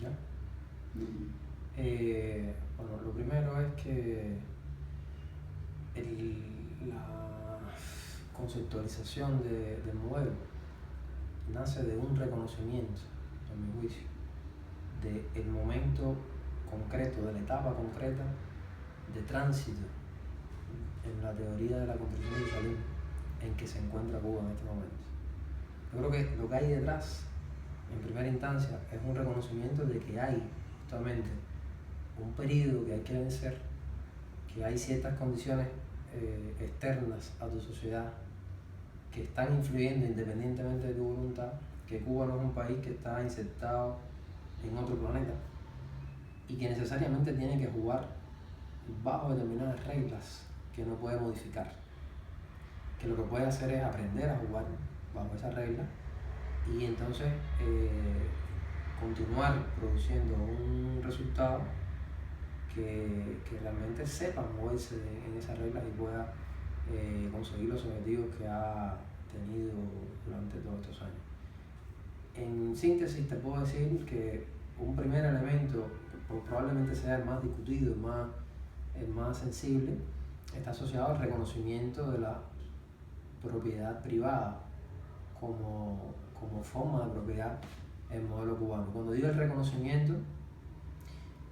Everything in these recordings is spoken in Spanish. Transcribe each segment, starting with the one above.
¿ya? Bueno, lo primero es que la conceptualización del modelo nace de un reconocimiento, a mi juicio, del momento concreto, de la etapa concreta de tránsito en la teoría de la construcción del socialismo en que se encuentra Cuba en este momento. Yo creo que lo que hay detrás, en primera instancia, es un reconocimiento de que hay justamente un periodo que hay que vencer, que hay ciertas condiciones externas a tu sociedad que están influyendo independientemente de tu voluntad, que Cuba no es un país que está insertado en otro planeta y que necesariamente tiene que jugar bajo determinadas reglas que no puede modificar, que lo que puede hacer es aprender a jugar bajo esas reglas y entonces continuar produciendo un resultado que realmente sepa moverse en esas reglas y pueda conseguir los objetivos que ha tenido durante todos estos años. En síntesis te puedo decir que un primer elemento, probablemente sea el más discutido, el más sensible, está asociado al reconocimiento de la propiedad privada como forma de propiedad en el modelo cubano. Cuando digo el reconocimiento,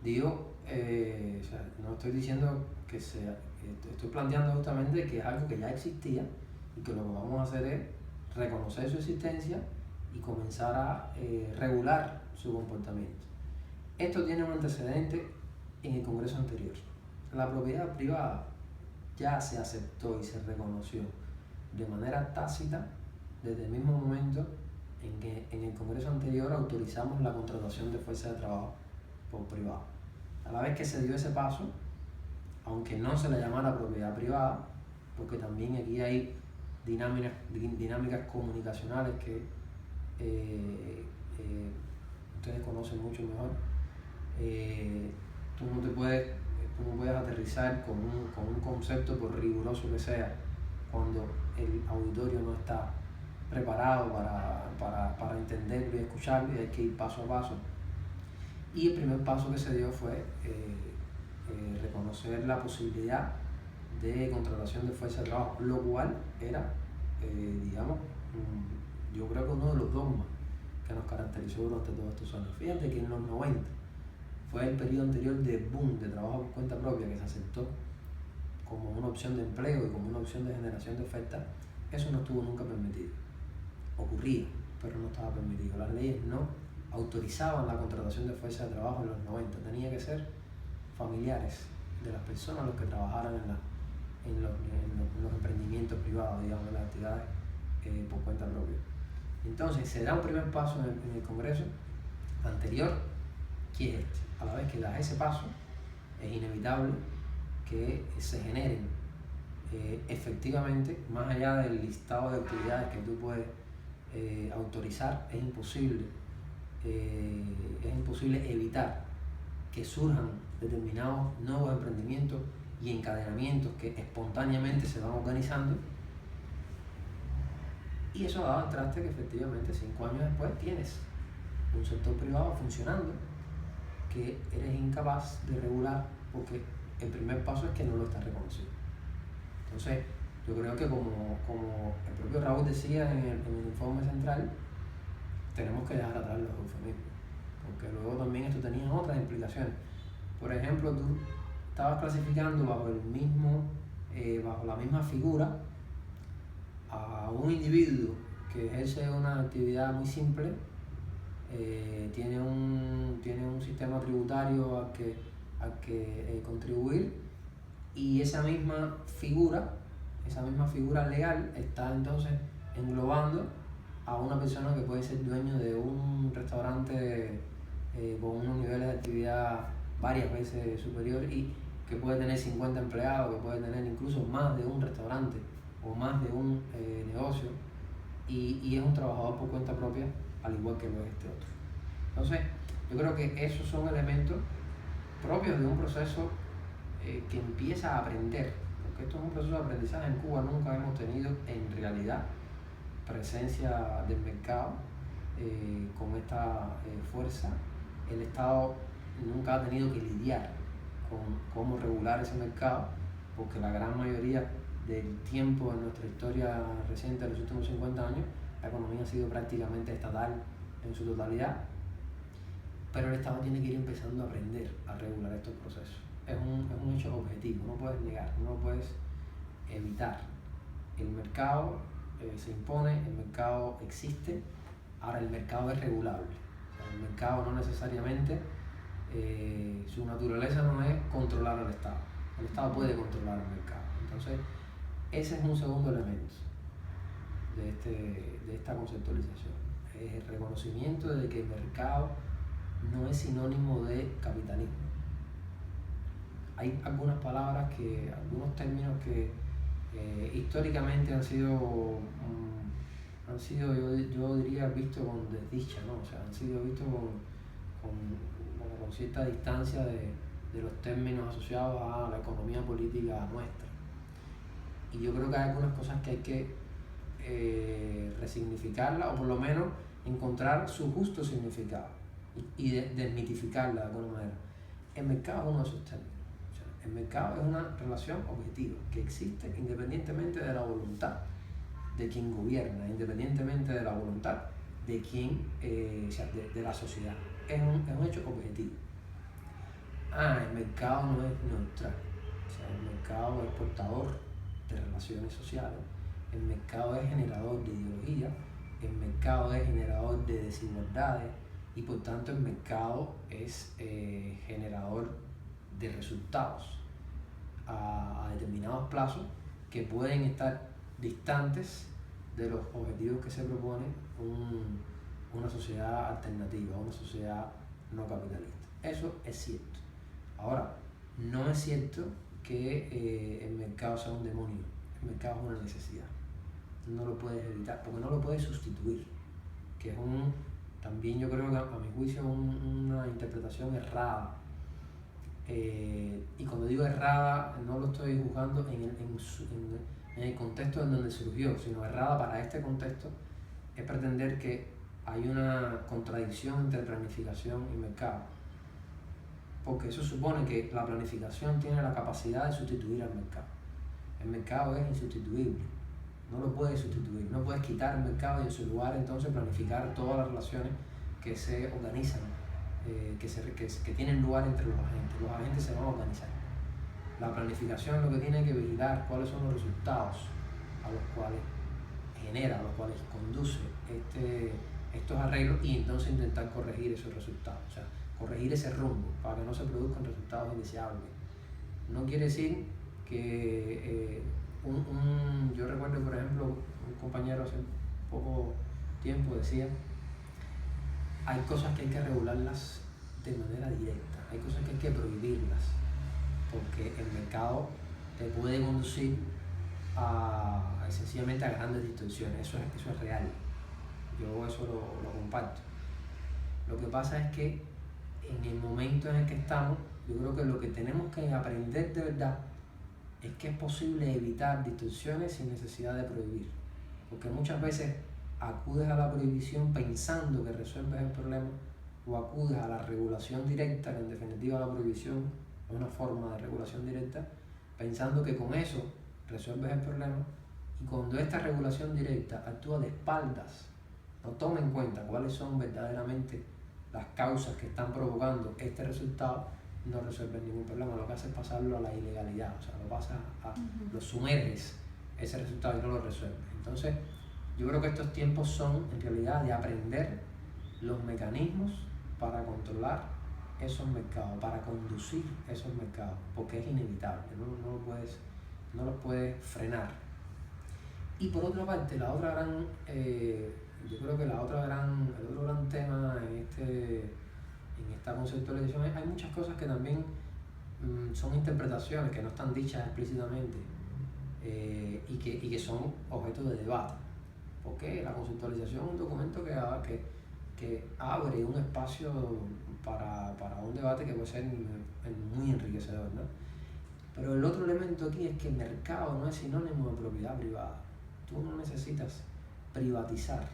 digo, o sea, no estoy diciendo que sea, estoy planteando justamente que es algo que ya existía y que lo que vamos a hacer es reconocer su existencia y comenzar a regular su comportamiento. Esto tiene un antecedente en el Congreso anterior. La propiedad privada ya se aceptó y se reconoció de manera tácita desde el mismo momento en que en el Congreso anterior autorizamos la contratación de fuerza de trabajo por privado. A la vez que se dio ese paso, aunque no se le llamara propiedad privada, porque también aquí hay dinámicas comunicacionales que ustedes conocen mucho mejor, tú no puedes aterrizar con un concepto, por riguroso que sea, cuando el auditorio no está preparado para entenderlo y escucharlo, y hay que ir paso a paso. Y el primer paso que se dio fue reconocer la posibilidad de contratación de fuerza de trabajo, lo cual era, digamos, yo creo que uno de los dogmas que nos caracterizó durante todos estos años. Fíjate que en los 90 fue el periodo anterior de boom de trabajo por cuenta propia que se aceptó como una opción de empleo y como una opción de generación de oferta. Eso no estuvo nunca permitido. Ocurría, pero no estaba permitido. Las leyes no autorizaban la contratación de fuerza de trabajo en los 90. Tenía que ser familiares de las personas los que trabajaran en los emprendimientos privados, digamos, en las actividades por cuenta propia. Entonces se da un primer paso en el Congreso anterior, que es este. A la vez que da ese paso, es inevitable que se generen efectivamente, más allá del listado de actividades que tú puedes autorizar, es imposible evitar que surjan determinados nuevos emprendimientos y encadenamientos que espontáneamente se van organizando, y eso da al traste que efectivamente 5 años después tienes un sector privado funcionando que eres incapaz de regular porque el primer paso es que no lo estás reconociendo. Entonces, yo creo que como el propio Raúl decía en el informe central, tenemos que dejar atrás los eufemismos, porque luego también esto tenía otras implicaciones. Por ejemplo, tú estabas clasificando bajo la misma figura a un individuo que ejerce una actividad muy simple, tiene un sistema tributario al que contribuir, y esa misma figura legal está entonces englobando a una persona que puede ser dueño de un restaurante con unos niveles de actividad varias veces superiores y que puede tener 50 empleados, que puede tener incluso más de un restaurante o más de un negocio, y es un trabajador por cuenta propia, al igual que lo es este otro. Entonces, yo creo que esos son elementos propios de un proceso que empieza a aprender, porque esto es un proceso de aprendizaje. En Cuba nunca hemos tenido en realidad presencia del mercado con esta fuerza el Estado nunca ha tenido que lidiar con cómo regular ese mercado, porque la gran mayoría del tiempo en nuestra historia reciente, de los últimos 50 años, la economía ha sido prácticamente estatal en su totalidad, pero el Estado tiene que ir empezando a aprender a regular estos procesos. Es un hecho objetivo, no puedes negar, no puedes evitar. El mercado se impone, el mercado existe, ahora el mercado es regulable. O sea, el mercado no necesariamente, su naturaleza no es controlar al Estado. El Estado puede controlar al mercado. Entonces, ese es un segundo elemento de esta conceptualización. Es el reconocimiento de que el mercado no es sinónimo de capitalismo. Hay algunas palabras, algunos términos que históricamente han sido yo diría vistos con desdicha, ¿no? O sea, han sido vistos con cierta distancia de los términos asociados a la economía política nuestra. Y yo creo que hay algunas cosas que hay que resignificarlas, o por lo menos encontrar su justo significado y desmitificarla de alguna manera. El mercado es uno de esos términos. O sea, el mercado es una relación objetiva que existe independientemente de la voluntad de quien gobierna, independientemente de la voluntad de quien, o sea, de la sociedad. Es un hecho objetivo. El mercado no es neutral. O sea, el mercado es portador de relaciones sociales, el mercado es generador de ideología, el mercado es generador de desigualdades y por tanto el mercado es generador de resultados a determinados plazos que pueden estar distantes de los objetivos que se propone una sociedad alternativa, una sociedad no capitalista. Eso es cierto. Ahora, no es cierto que el mercado sea un demonio. El mercado es una necesidad. No lo puedes evitar, porque no lo puedes sustituir. Que es también yo creo que a mi juicio es una interpretación errada. Y cuando digo errada, no lo estoy juzgando en el contexto en donde surgió, sino errada para este contexto, es pretender que hay una contradicción entre planificación y mercado. Porque eso supone que la planificación tiene la capacidad de sustituir al mercado. El mercado es insustituible, no lo puedes sustituir, no puedes quitar el mercado y en su lugar entonces planificar todas las relaciones que se organizan, que tienen lugar entre los agentes. Los agentes se van a organizar. La planificación lo que tiene que vigilar cuáles son los resultados a los cuales genera, a los cuales conduce estos arreglos y entonces intentar corregir esos resultados, o sea, corregir ese rumbo para que no se produzcan resultados indeseables. No quiere decir que yo recuerdo, por ejemplo, un compañero hace poco tiempo decía, hay cosas que hay que regularlas de manera directa, hay cosas que hay que prohibirlas, porque el mercado te puede conducir sencillamente a grandes distorsiones. Eso es real, yo eso lo comparto. Lo que pasa es que en el momento en el que estamos, yo creo que lo que tenemos que aprender de verdad es que es posible evitar distorsiones sin necesidad de prohibir, porque muchas veces acudes a la prohibición pensando que resuelves el problema, o acudes a la regulación directa, que en definitiva la prohibición es una forma de regulación directa, pensando que con eso resuelves el problema, y cuando esta regulación directa actúa de espaldas, no toma en cuenta cuáles son verdaderamente las causas que están provocando este resultado, no resuelves ningún problema. Lo que hace es pasarlo a la ilegalidad, o sea, lo sumerges ese resultado y no lo resuelves. Entonces, yo creo que estos tiempos son en realidad de aprender los mecanismos para controlar esos mercados, para conducir esos mercados, porque es inevitable, no los puedes frenar. Y por otra parte, yo creo que el otro gran tema en esta conceptualización hay muchas cosas que también son interpretaciones que no están dichas explícitamente y que son objeto de debate, porque la conceptualización es un documento que abre un espacio para un debate que puede ser muy enriquecedor, ¿no? Pero el otro elemento aquí es que el mercado no es sinónimo de propiedad privada. Tú no necesitas privatizar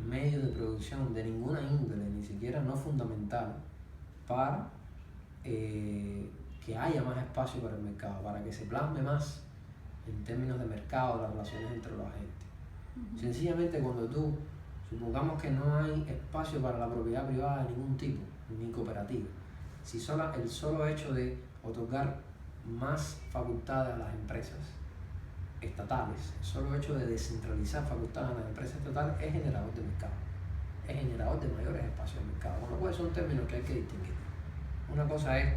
medios de producción de ninguna índole, ni siquiera considera no fundamentales para que haya más espacio para el mercado, para que se plasme más en términos de mercado las relaciones entre los agentes. Sencillamente cuando tú, supongamos que no hay espacio para la propiedad privada de ningún tipo, ni cooperativa, si el solo hecho de otorgar más facultades a las empresas estatales, el solo hecho de descentralizar facultades a las empresas estatales es generador de mercado, es generador de mayores espacios de mercado, con lo cual son términos que hay que distinguir. Una cosa es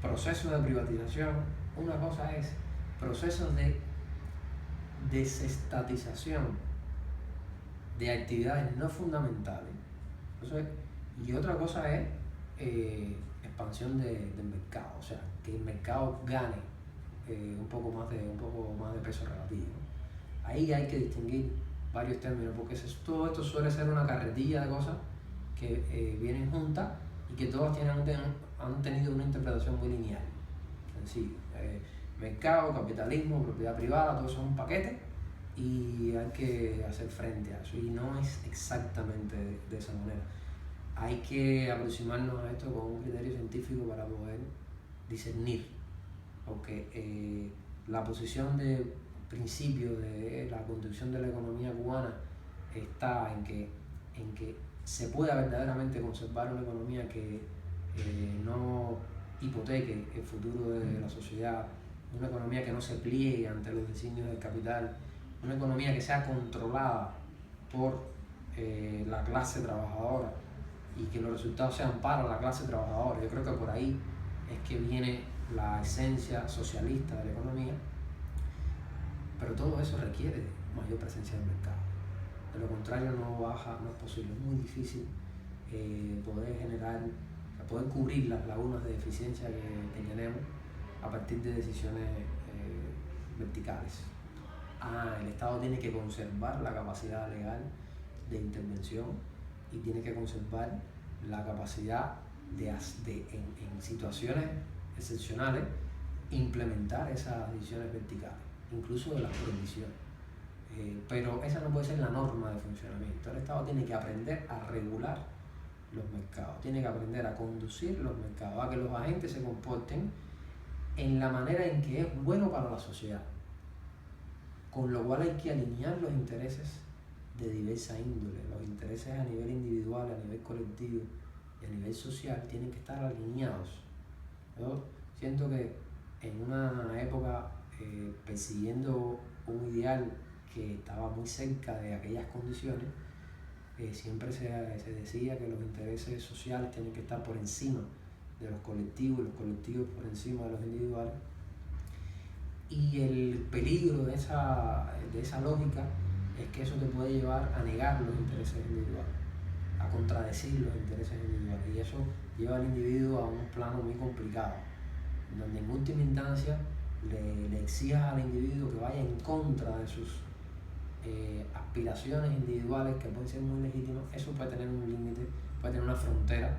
proceso de privatización, una cosa es procesos de desestatización de actividades no fundamentales. Entonces, y otra cosa es expansión del mercado, o sea, que el mercado gane un poco más de peso relativo. Ahí hay que distinguir varios términos, porque todo esto suele ser una carretilla de cosas que vienen juntas y que todas han tenido una interpretación muy lineal. Sencillo. Mercado, capitalismo, propiedad privada, todo eso es un paquete y hay que hacer frente a eso. Y no es exactamente de esa manera. Hay que aproximarnos a esto con un criterio científico para poder discernir, porque la posición de principio de la construcción de la economía cubana está en que se pueda verdaderamente conservar una economía que no hipoteque el futuro de la sociedad, una economía que no se pliegue ante los designios del capital, una economía que sea controlada por la clase trabajadora y que los resultados sean para la clase trabajadora. Yo creo que por ahí es que viene la esencia socialista de la economía, pero todo eso requiere mayor presencia del mercado. De lo contrario no es posible, es muy difícil poder cubrir las lagunas de eficiencia que tenemos a partir de decisiones verticales. El Estado tiene que conservar la capacidad legal de intervención y tiene que conservar la capacidad de en situaciones excepcionales implementar esas decisiones verticales, incluso de las prohibiciones. Pero esa no puede ser la norma de funcionamiento. El Estado tiene que aprender a regular los mercados, tiene que aprender a conducir los mercados, a que los agentes se comporten en la manera en que es bueno para la sociedad, con lo cual hay que alinear los intereses de diversa índole. Los intereses a nivel individual, a nivel colectivo y a nivel social tienen que estar alineados. Yo siento que en una época persiguiendo un ideal que estaba muy cerca de aquellas condiciones, siempre se decía que los intereses sociales tienen que estar por encima de los colectivos y los colectivos por encima de los individuales. Y el peligro de esa lógica es que eso te puede llevar a negar los intereses individuales, a contradecir los intereses individuales, y eso lleva al individuo a un plano muy complicado, donde en última instancia le exijas al individuo que vaya en contra de sus aspiraciones individuales, que pueden ser muy legítimas. Eso puede tener un límite, puede tener una frontera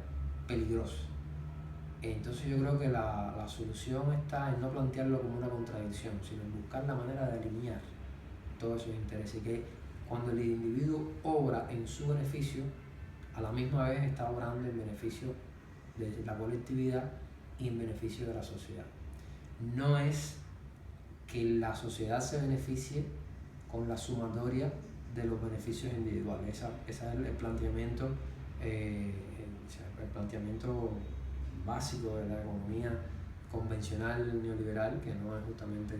peligrosa. Entonces yo creo que la solución está en no plantearlo como una contradicción, sino en buscar la manera de alinear todos esos intereses, y que cuando el individuo obra en su beneficio, a la misma vez está obrando en beneficio de la colectividad y en beneficio de la sociedad. No es que la sociedad se beneficie con la sumatoria de los beneficios individuales. Ese es el planteamiento básico de la economía convencional neoliberal, que no es justamente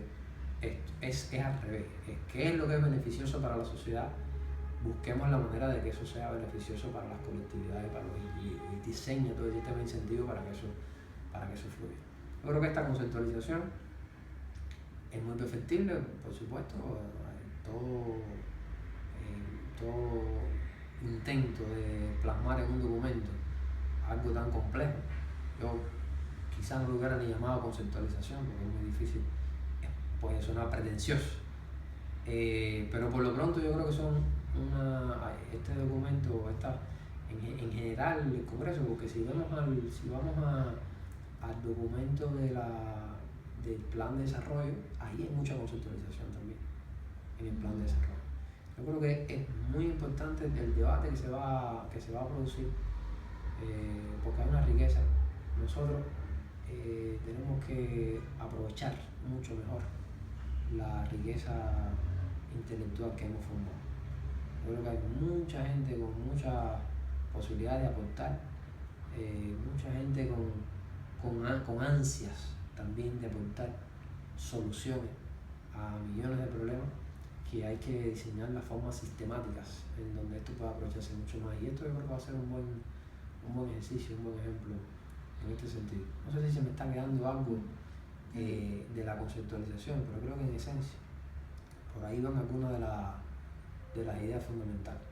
esto, es al revés. ¿Qué es lo que es beneficioso para la sociedad? Busquemos la manera de que eso sea beneficioso para las colectividades, para los individuos, y diseña todo el sistema de incentivos para que eso fluya. Yo creo que esta conceptualización es muy perfectible, por supuesto. Todo intento de plasmar en un documento algo tan complejo, yo quizás no lo hubiera ni llamado conceptualización, porque es muy difícil, puede sonar pretencioso, pero por lo pronto yo creo que son este documento en general el Congreso, porque si vamos al documento del plan de desarrollo, ahí hay mucha conceptualización también en el plan de desarrollo. Yo creo que es muy importante el debate que se va a producir porque hay una riqueza. Nosotros tenemos que aprovechar mucho mejor la riqueza intelectual que hemos formado. Yo creo que hay mucha gente con mucha posibilidad de aportar, mucha gente con ansias también de aportar soluciones a millones de problemas, que hay que diseñar las formas sistemáticas en donde esto pueda aprovecharse mucho más. Y esto yo creo que va a ser un buen ejercicio, un buen ejemplo en este sentido. No sé si se me está quedando algo de la conceptualización, pero creo que en esencia por ahí van algunas de las ideas fundamentales.